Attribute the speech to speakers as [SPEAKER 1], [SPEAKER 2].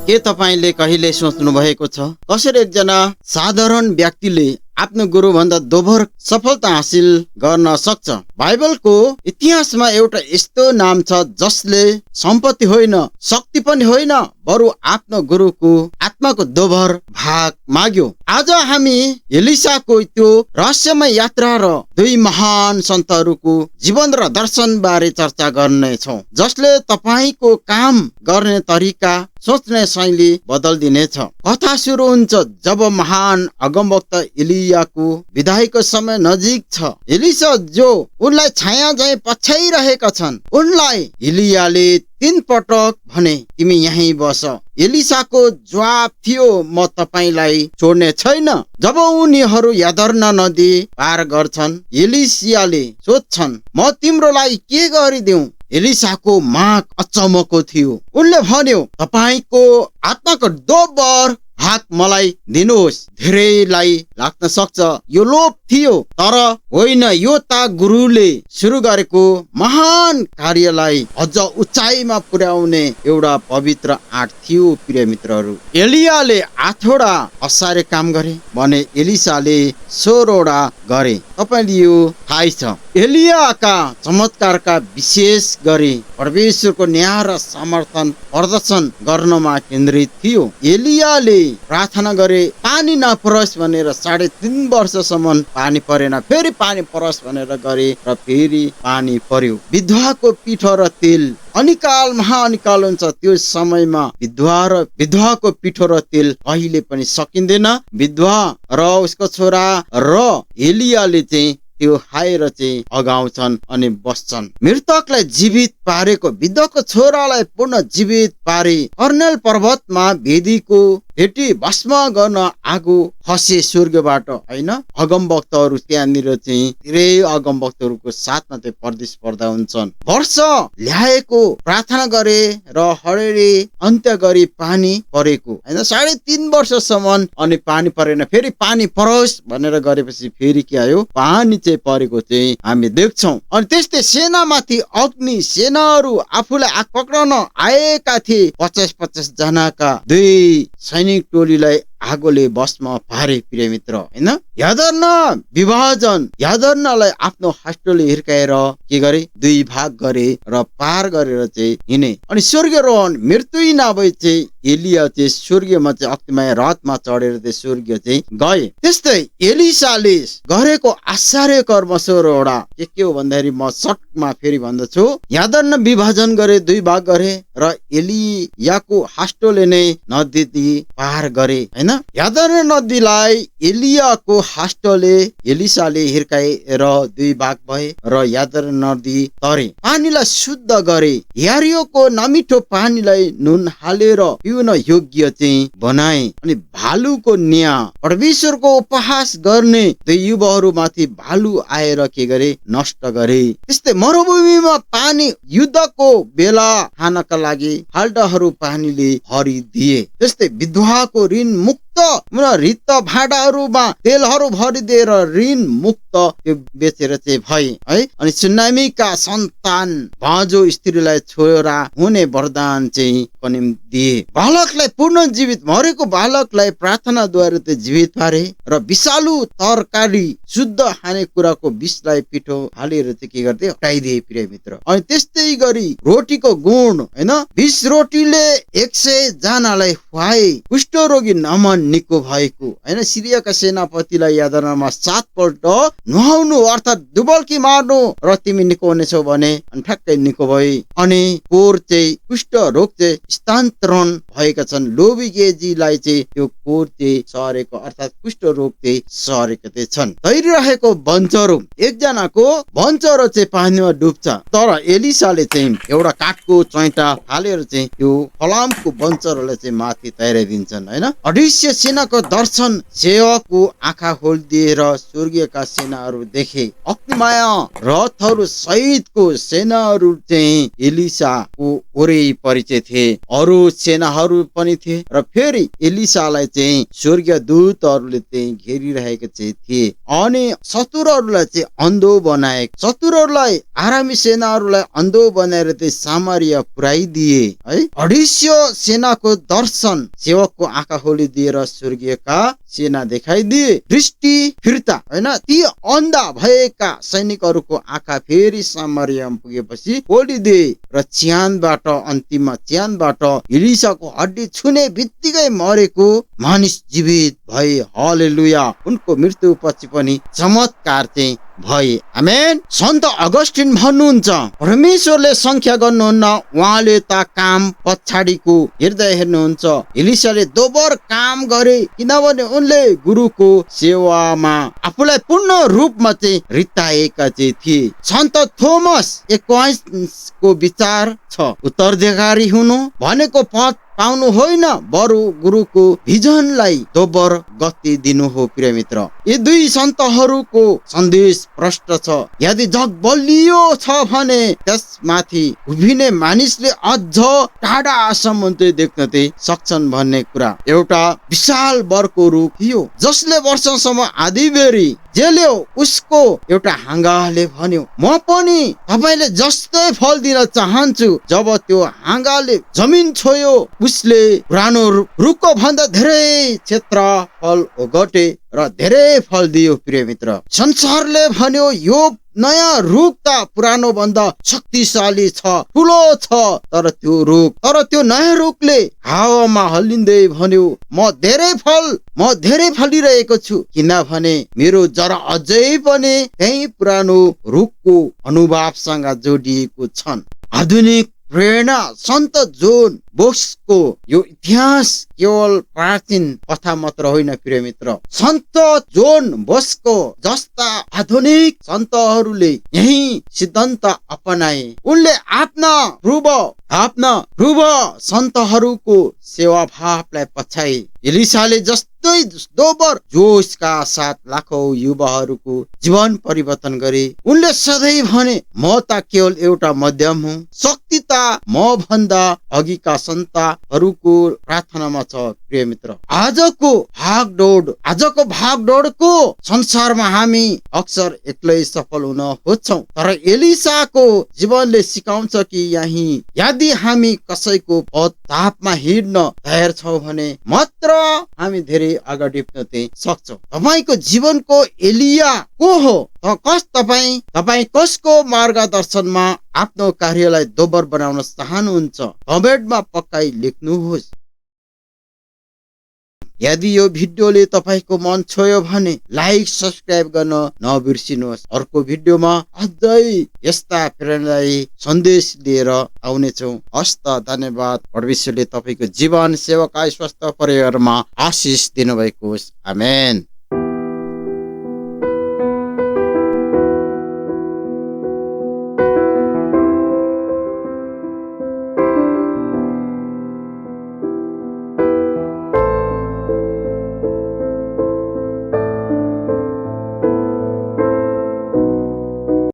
[SPEAKER 1] के तपाईले कहिले सोच्नु भएको छ कसरी एकजना साधारण व्यक्तिले आफ्नो गुरुभन्दा दोब्बर सफलता हासिल गर्न सक्छ? बाइबलको इतिहासमा एउटा यस्तो नाम छ जसले सम्पत्ति होइन, शक्ति पनि होइन, बरु आफ्नो गुरुको आत्माको दोब्बर भाग माग्यो। आज हामी एलिसाको त्यो रहस्यमय यात्रा र दुई महान सन्तहरूको जीवन र दर्शन बारे चर्चा गर्नेछौँ, जसले तपाईको काम गर्ने तरिका, सोच्ने शैली बदलिदिनेछ। कथा सुरु हुन्छ जब महान अगमवक्ता एलियाको विदाईको समय नजिक छ। एलिसा जो उनलाई छाया झैं पछ्याइरहेका छन्, उनलाई एलियाले 3 पटक भने तिमी यहीँ बस। एलिसाको जवाब थियो, म तपाईलाई छोड्ने छैन। जब उनीहरू यर्दन नदी पार गर्छन्, एलिसियाले सोध्छन्, म तिम्रो लागि के गरिदेऊ? एलिसाको माग अचम्मको थियो। उनले भन्यो, तपाईको आत्माको दोब्बर भाग मलाई दिनुहोस्। धेरैलाई लाग्न सक्छ यो लोभ थियो, तर होइन, यो त गुरुले सुरु गरेको महान कार्यलाई अझ उचाइमा पुर्याउने एउटा पवित्र आँट थियो। प्रिय मित्रहरू, एलियाले 8वटा असारे काम गरे भने एलिसाले 16वटा गरे। तपाईले यो थाहै छ। एलियाका चमत्कारका विशेष गरी परमेश्वरको न्याय र समर्थन प्रदर्शन गर्नमा केन्द्रित थियो। एलियाले प्रार्थना गरे पानी नपरोस् भनेर, 3.5 वर्षसम्म पानी परेन, फेरि पानी परोस् भनेर गरे र फेरि पानी पर्यो। विधवाको पिठो र तेल अनिकाल महाअनिकाल हुन्छ। त्यो समयमा विधवाको पिठो र तेल कहिले पनि सकिँदैन। विधवा र उसको छोरा र एलियाले चाहिँ त्यो खाएर चाहिँ अगाउँछन् अनि बस्छन्। मृतकलाई जीवित पारेको विधवाको छोरालाई पुनः जीवित पारे। कर्नेल पर्वतमा वेदीको भेटी भस्म गर्न आगो खसे स्वर्गबाट, होइन? अगमवक्ताहरू त्यहाँनिर चाहिँ धेरै अगमवक्ताहरूको साथमा चाहिँ प्रतिस्पर्धा हुन्छन्। वर्ष ल्याएको प्रार्थना गरे र हरेरी अन्त्य गरी पानी परेको, होइन? 3.5 वर्षसम्म अनि पानी परेन, फेरि पानी परोस् भनेर गरेपछि फेरि के आयो? पानी चाहिँ परेको चाहिँ हामी देख्छौँ। अनि त्यस्तै सेनामाथि अग्नि, सेनाहरू आफूलाई आग पक्राउन आएका थिए। 50-50 जनाका 2 सैनिक टोलीलाई आगोले भस्म पारे। प्रिय मित्र, होइन? यर्दन विभाजन, यर्दनलाई आफ्नो हस्टले हिर्काएर के गरे? 2 भाग गरे र पार गरेर चाहिँ हिँडे। अनि स्वर्गरोहण, मृत्यु नभए चाहिँ एलिया चाहिँ स्वर्गमा चाहिँ अग्निमय रथमा चढेर चाहिँ स्वर्ग चाहिँ गए। त्यस्तै एलिसाले गरेको आश्चर्य कर्म 16वटा के हो भन्दाखेरि, म सर्टमा फेरि भन्दछु। यर्दन विभाजन गरे, 2 भाग गरे र एलियाको हस्टले नै नदी पार गरे, होइन? यर्दन नदीलाई एलियाको हस्टले एलिसाले हिर्काए र 2 भाग भए र यर्दन नदी तरे। पानीलाई शुद्ध गरे, यारियोको नमिठो पानीलाई नुन हालेर पिउन योग्य चाहिँ बनाए। अनि भालुको न्याय, परमेश्वरको उपहास गर्ने 2 युवाहरूमाथि भालु आएर के गरे? नष्ट गरे। त्यस्तै मरुभूमिमा पानी युद्धको बेला खानका लागि खाल्डाहरू पानीले भरिदिए। त्यस्तै विधवाको ऋण मुक्त रित्त भाँडाहरूमा तेलहरू भरिदिएर ऋण मुक्त त्यो बेचेर चाहिँ भए, है? अनि सुनामीका सन्तान बाँझो स्त्रीलाई छोरा हुने वरदान चाहिँ पनि दिए। बालकलाई पुनः जीवित, मरेको बालकलाई प्रार्थनाद्वारा चाहिँ जीवित पारे र विषालु तरकारी, शुद्ध खानेकुराको विषलाई पिठो हालेर चाहिँ के गर्थे? हटाइदिए। प्रिय मित्र, अनि त्यस्तै गरी रोटीको गुण, होइन? 20 रोटीले 100 जनालाई खुवाए। कुष्ठरोगी नमन निको भएको, होइन? सिरियाका सेनापतिलाई यर्दनमा 7 पल्ट नुहाउनु अर्थात् डुबल्की मार्नु र तिमी निको हुनेछौ भने, अनि ठ्याक्कै निको भए। अनि कोर चाहिँ कुष्ठ रोग चाहिँ स्थानान्तरण भएका छन्। लोभी गेजीलाई चाहिँ त्यो कोर चाहिँ सरेको अर्थात् कुष्ठ रोग चाहिँ सरेका चाहिँ छन्। तैरिरहेको बन्चरो, एकजनाको बन्चरो चाहिँ पानीमा डुब्छ, तर एलिसाले चाहिँ एउटा काठको चैँटा हालेर चाहिँ त्यो फलामको बन्चरोलाई चाहिँ माथि तैराइदिन्छन्, होइन? अदृश्य सेनाको दर्शन सेवकको आँखा खोलिदिएर स्वर्गीयका सेनाहरू देखे। अग्निमय रथहरू सहितको सेनाहरू चाहिँ एलिसाको वरिपरि थिए। अरू सेनाहरू पनि थिए र फेरि एलिसालाई चाहिँ स्वर्गीय दूतहरूले चाहिँ घेरिरहेको चाहिँ थिए अनि शत्रुहरूलाई चाहिँ अन्धो बनाए। शत्रुहरूलाई आरामी सेनाहरूलाई अन्धो बनाएर चाहिँ सामरिया पुर्याइदिए है। 250 सेनाको दर्शन सेवकको आँखा खोलिदिएर स्वर्गीयका सेना देखाइदिए। दृष्टि फिर्ता होइन, ती अन्धा भएका सैनिकहरूको आँखा फेरि सामरियामा पुगेपछि खोलिदिए र च्यानबाट अन्तिममा च्यानबाट एलिसाको हड्डी छुने बित्तिकै मरेको मानिस जीवित भए। हालेलुया। उनको मृत्युपछि पनि चमत्कार चाहिँ भए। आमेन। सन्त अगस्टिन भन्नुहुन्छ परमेश्वरले संख्या गर्नुहुन्न, उहाँले त काम पछाडिको हेर्दै हेर्नुहुन्छ। एलिसाले दोबर काम गरे किनभने उनले गुरुको सेवामा आफूलाई पूर्ण रूपमा चाहिँ रित्ताएका चाहिँ थिए। सन्त थोमस एक्वाइन्सको विचार छ उत्तराधिकारी हुनु भनेको पद पाउनु होइन, बरु गुरुको भिजनलाई दोबर गति दिनु हो। प्रिय मित्र, यी दुई सन्तहरूको सन्देश प्रष्ट छ। यदि जग बलियो छ भने त्यसमाथि उभिने मानिसले अझ टाढासम्म देख्न सक्छन् भन्ने कुरा एउटा विशाल वरको रूप थियो, जसले वर्षसम्म आधीबेरी जेल्यो उसको एउटा हाँगाले भन्यो, म पनि तपाईले जस्तै फल दिन चाहन्छु। जब त्यो हाँगाले जमिन छोयो, उसले पुरानो रुखको भन्दा धेरै क्षेत्रफल ओगटे र धेरै फल दियो। प्रिय मित्र, संसारले भन्यो यो नयाँ रुख त पुरानो भन्दा शक्तिशाली छ, ठुलो छ, तर त्यो नयाँ रुखले हावामा हल्लिँदै भन्यो, म धेरै फलिरहेको छु, किनभने मेरो जरा अझै पनि त्यही पुरानो रुखको अनुभवसँग जोडिएको छन्। आधुनिक प्रेरणा सन्त जोन बोस्को यो इतिहास केवल प्राचीन कथा मात्र होइन। प्रिय मित्र, सन्त जोन बोस्को जस्ता आधुनिक सन्तहरूले यही सिद्धान्त अपनाए। उनले आफ्ना ध्रुव सन्तहरूको सेवा भावलाई पछाए। एलिसाले जस्तै दोबर जोशका साथ लाखौं युवाहरूको जीवन परिवर्तन गरे। उनले सधैँ भने, म त केवल एउटा मध्यम हुँ, शक्ति त म भन्दा अघिका सन्तहरूको प्रार्थनामा छ। प्रिय मित्र, आजको भागदौडको संसारमा हामी अक्सर एक्लै सफल हुन खोज्छौं, तर एलिसाको जीवनले सिकाउँछ कि यदि हामी कसैको पदतापमा हिँड्न तयार छौं भने मात्र हामी धेरै अगाडि बढ्न सक्छौं। तपाईको जीवनको एलिया को हो? तपाईँ कसको मार्गदर्शनमा आफ्नो कार्यलाई दोबर बनाउन चाहनुहुन्छ? कमेन्टमा पक्कै लेख्नुहोस्। यदि यो भिडियोले तपाईको मन छोयो भने लाइक सब्स्क्राइब गर्न नबिर्सिनुहोस्। अर्को भिडियोमा अझै यस्ता प्रेरणादायी सन्देश लिएर आउनेछौँ। हस्त धन्यवाद। परमेश्वरले तपाईको जीवन सेवाका स्वस्थ परिवारमा आशिष दिनुभएको होस्। आमेन।